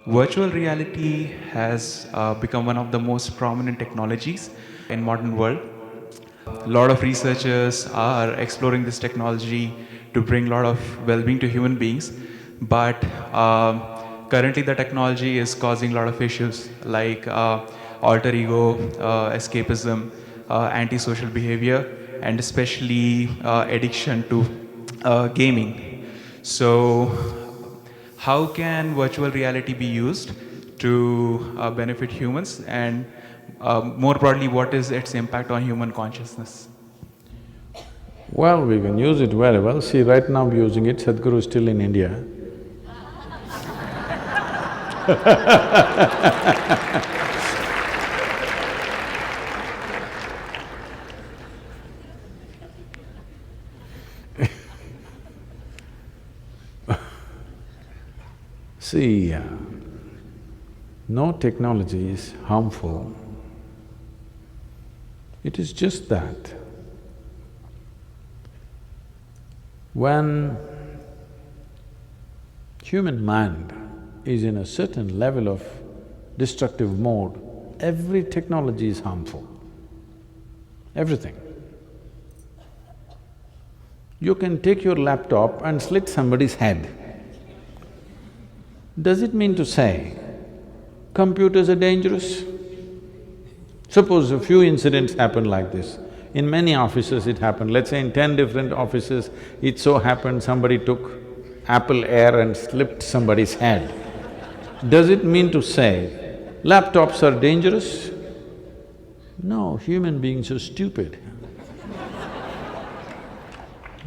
Virtual reality has become one of the most prominent technologies in modern world. A lot of researchers are exploring this technology to bring a lot of well-being to human beings, but currently the technology is causing a lot of issues like alter ego, escapism, antisocial behavior, and especially addiction to gaming. So how can virtual reality be used to benefit humans, and more broadly, what is its impact on human consciousness? Well, we can use it very well. See, right now I'm using it, Sadhguru is still in India. See, no technology is harmful. It is just that when human mind is in a certain level of destructive mode, every technology is harmful, everything. You can take your laptop and slit somebody's head. Does it mean to say computers are dangerous? Suppose a few incidents happen like this. In many offices it happened, let's say in 10 different offices, it so happened somebody took Apple Air and slipped somebody's head. Does it mean to say laptops are dangerous? No, human beings are stupid.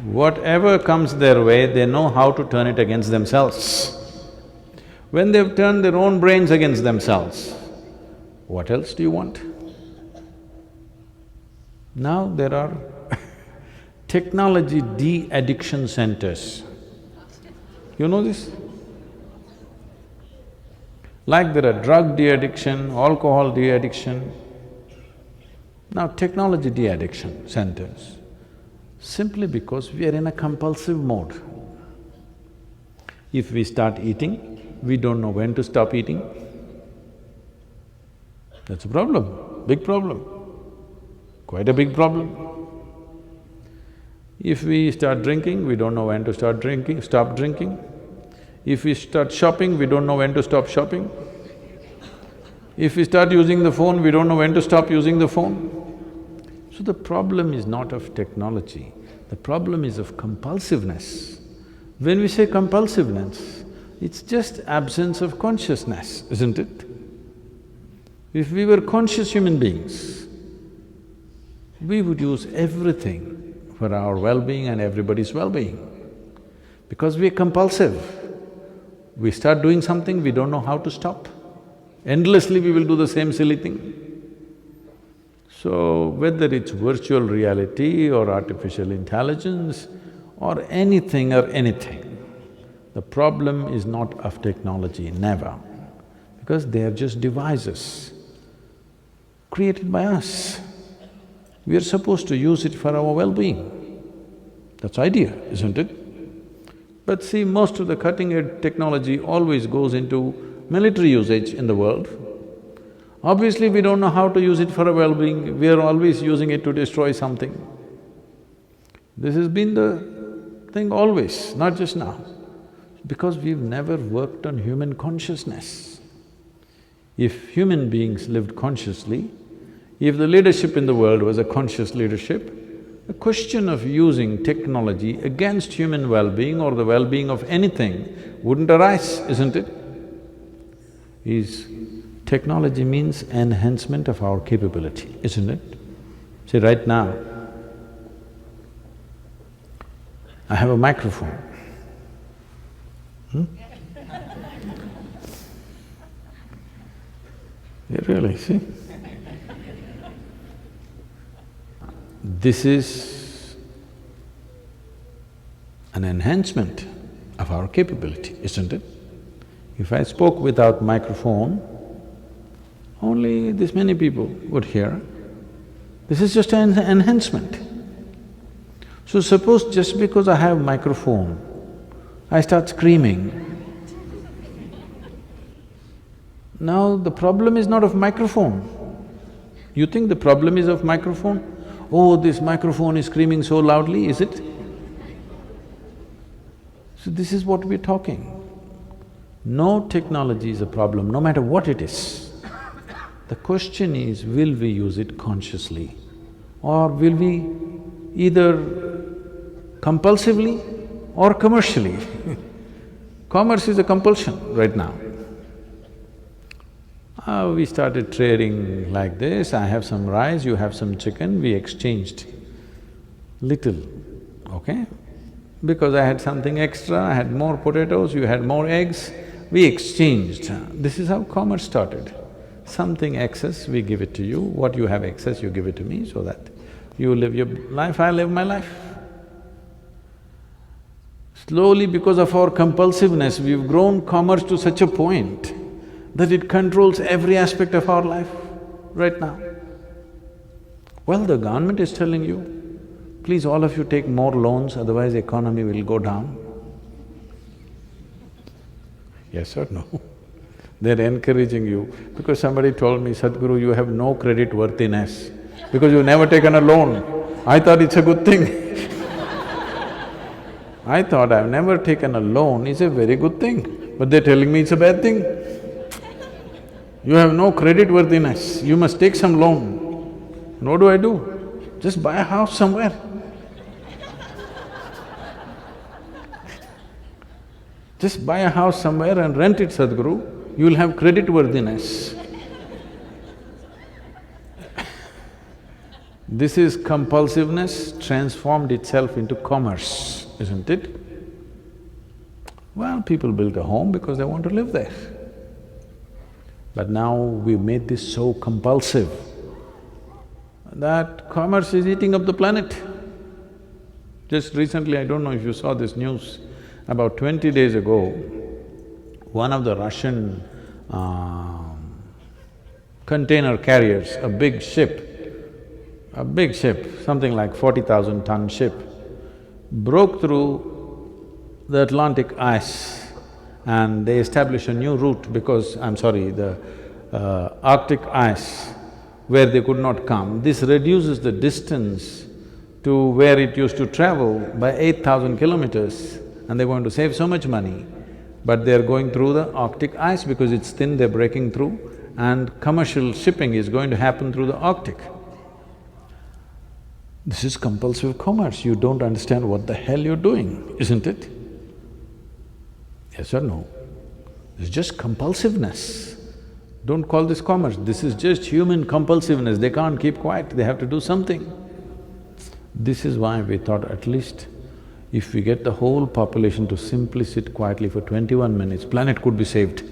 Whatever comes their way, they know how to turn it against themselves. When they've turned their own brains against themselves, what else do you want? Now there are technology de-addiction centers. You know this? Like there are drug de-addiction, alcohol de-addiction, now technology de-addiction centers, simply because we are in a compulsive mode. If we start eating, we don't know when to stop eating. That's a problem, big problem, quite a big problem. If we start drinking, we don't know when to stop drinking. If we start shopping, we don't know when to stop shopping. If we start using the phone, we don't know when to stop using the phone. So the problem is not of technology, the problem is of compulsiveness. When we say compulsiveness, it's just absence of consciousness, isn't it? If we were conscious human beings, we would use everything for our well-being and everybody's well-being. Because we are compulsive, we start doing something, we don't know how to stop. Endlessly we will do the same silly thing. So, whether it's virtual reality or artificial intelligence or anything, the problem is not of technology, never, because they are just devices created by us. We are supposed to use it for our well-being. That's idea, isn't it? But see, most of the cutting-edge technology always goes into military usage in the world. Obviously, we don't know how to use it for our well-being, we are always using it to destroy something. This has been the thing always, not just now, because we've never worked on human consciousness. If human beings lived consciously, if the leadership in the world was a conscious leadership, the question of using technology against human well-being or the well-being of anything wouldn't arise, isn't it? Technology means enhancement of our capability, isn't it? See, right now, I have a microphone. Yeah, really, see? This is an enhancement of our capability, isn't it? If I spoke without microphone, only this many people would hear. This is just an enhancement. So suppose just because I have microphone, I start screaming, Now the problem is not of microphone. You think the problem is of microphone? Oh, this microphone is screaming so loudly, is it? So this is what we're talking. No technology is a problem, no matter what it is. The question is, will we use it consciously? Or will we either compulsively or commercially? Commerce is a compulsion right now. We started trading like this, I have some rice, you have some chicken, we exchanged little, okay? Because I had something extra, I had more potatoes, you had more eggs, we exchanged. This is how commerce started. Something excess, we give it to you, what you have excess, you give it to me so that you live your life, I live my life. Slowly, because of our compulsiveness, we've grown commerce to such a point that it controls every aspect of our life right now. Well, the government is telling you, please all of you take more loans, otherwise the economy will go down. Yes or no? They're encouraging you because somebody told me, Sadhguru, you have no credit worthiness because you've never taken a loan. I thought it's a good thing. I thought I've never taken a loan is a very good thing, but they're telling me it's a bad thing. You have no credit worthiness, you must take some loan. And what do? Just buy a house somewhere. Just buy a house somewhere and rent it, Sadhguru, you will have credit worthiness. This is compulsiveness transformed itself into commerce, isn't it? Well, people build a home because they want to live there. But now we've made this so compulsive that commerce is eating up the planet. Just recently, I don't know if you saw this news, about 20 days ago, one of the Russian container carriers, a big ship, something like 40,000-ton ship, broke through the Atlantic ice and they established a new route because, the Arctic ice where they could not come. This reduces the distance to where it used to travel by 8,000 kilometers and they're going to save so much money. But they're going through the Arctic ice because it's thin, they're breaking through and commercial shipping is going to happen through the Arctic. This is compulsive commerce, you don't understand what the hell you're doing, isn't it? Yes or no? It's just compulsiveness. Don't call this commerce, this is just human compulsiveness, they can't keep quiet, they have to do something. This is why we thought at least if we get the whole population to simply sit quietly for 21 minutes, planet could be saved.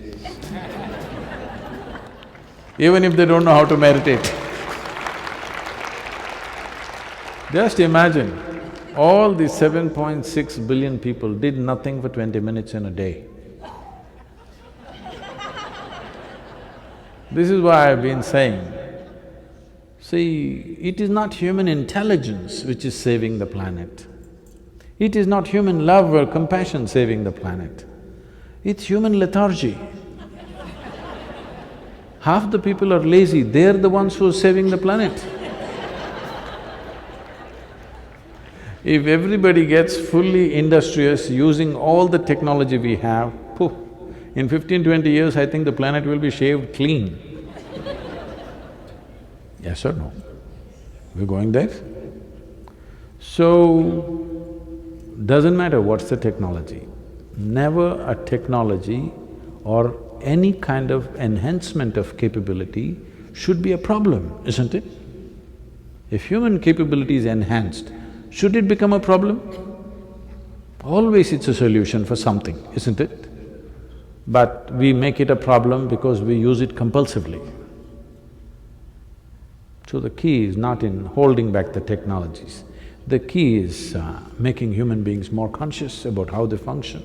Even if they don't know how to meditate. Just imagine, all these 7.6 billion people did nothing for 20 minutes in a day. This is why I've been saying, see, it is not human intelligence which is saving the planet. It is not human love or compassion saving the planet. It's human lethargy. Half the people are lazy, they're the ones who are saving the planet. If everybody gets fully industrious using all the technology we have, poof, in 15–20 years, I think the planet will be shaved clean. Yes or no? We're going there? So, doesn't matter what's the technology, never a technology or any kind of enhancement of capability should be a problem, isn't it? If human capability is enhanced, should it become a problem? Always it's a solution for something, isn't it? But we make it a problem because we use it compulsively. So the key is not in holding back the technologies, the key is making human beings more conscious about how they function.